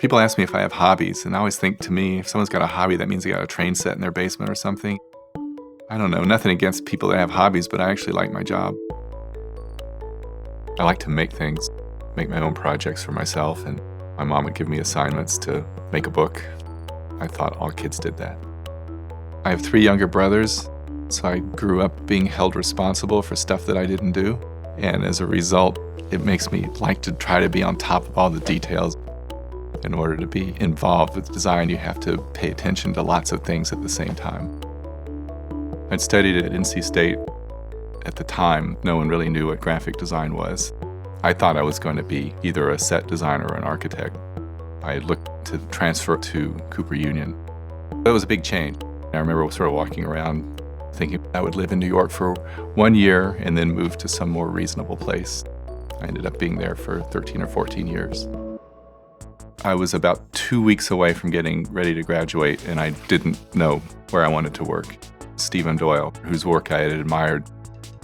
People ask me if I have hobbies, and I always think, to me, if someone's got a hobby, that means they got a train set in their basement or something. I don't know, nothing against people that have hobbies, but I actually like my job. I like to make things, make my own projects for myself, and my mom would give me assignments to make a book. I thought all kids did that. I have 3 younger brothers, so I grew up being held responsible for stuff that I didn't do, and as a result, it makes me like to try to be on top of all the details. In order to be involved with design, you have to pay attention to lots of things at the same time. I'd studied at NC State. At the time, no one really knew what graphic design was. I thought I was going to be either a set designer or an architect. I looked to transfer to Cooper Union. It was a big change. I remember sort of walking around thinking I would live in New York for 1 year and then move to some more reasonable place. I ended up being there for 13 or 14 years. I was about 2 weeks away from getting ready to graduate, and I didn't know where I wanted to work. Stephen Doyle, whose work I had admired,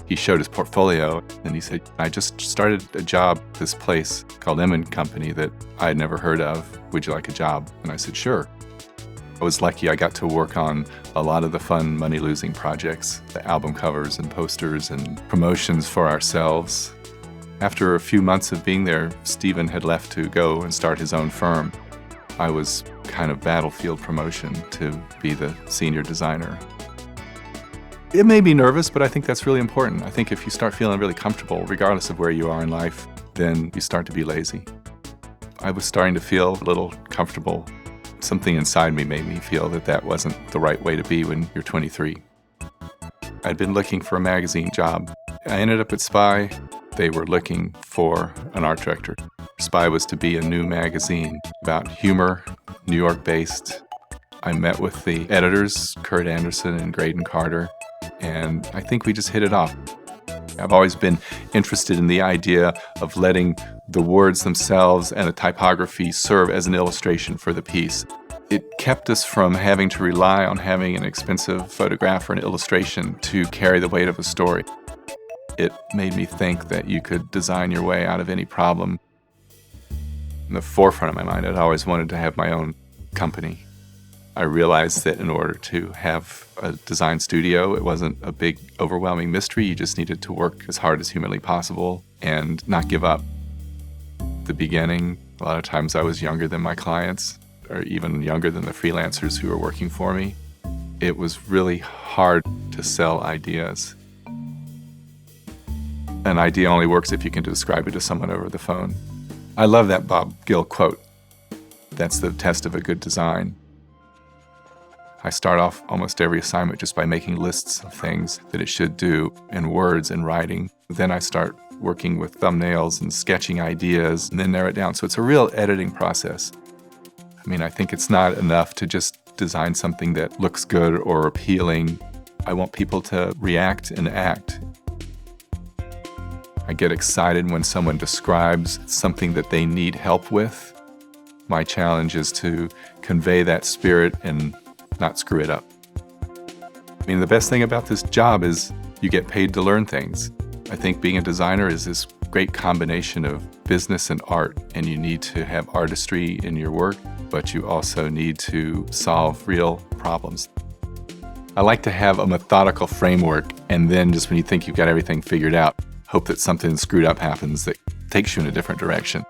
he showed his portfolio, and he said, I just started a job at this place called M&Co that I had never heard of. Would you like a job? And I said, sure. I was lucky I got to work on a lot of the fun money-losing projects, the album covers and posters and promotions for ourselves. After a few months of being there, Stephen had left to go and start his own firm. I was kind of battlefield promotion to be the senior designer. It made me nervous, but I think that's really important. I think if you start feeling really comfortable, regardless of where you are in life, then you start to be lazy. I was starting to feel a little comfortable. Something inside me made me feel that that wasn't the right way to be when you're 23. I'd been looking for a magazine job. I ended up at SPY. They were looking for an art director. SPY was to be a new magazine about humor, New York-based. I met with the editors, Kurt Anderson and Graydon Carter, and I think we just hit it off. I've always been interested in the idea of letting the words themselves and the typography serve as an illustration for the piece. It kept us from having to rely on having an expensive photograph or an illustration to carry the weight of a story. It made me think that you could design your way out of any problem. In the forefront of my mind, I'd always wanted to have my own company. I realized that in order to have a design studio, it wasn't a big, overwhelming mystery. You just needed to work as hard as humanly possible and not give up. At the beginning, a lot of times I was younger than my clients, or even younger than the freelancers who were working for me. It was really hard to sell ideas. An idea only works if you can describe it to someone over the phone. I love that Bob Gill quote. That's the test of a good design. I start off almost every assignment just by making lists of things that it should do in words and writing. Then I start working with thumbnails and sketching ideas and then narrow it down. So it's a real editing process. I mean, I think it's not enough to just design something that looks good or appealing. I want people to react and act. I get excited when someone describes something that they need help with. My challenge is to convey that spirit and not screw it up. I mean, the best thing about this job is you get paid to learn things. I think being a designer is this great combination of business and art, and you need to have artistry in your work, but you also need to solve real problems. I like to have a methodical framework, and then just when you think you've got everything figured out, hope that something screwed up happens that takes you in a different direction.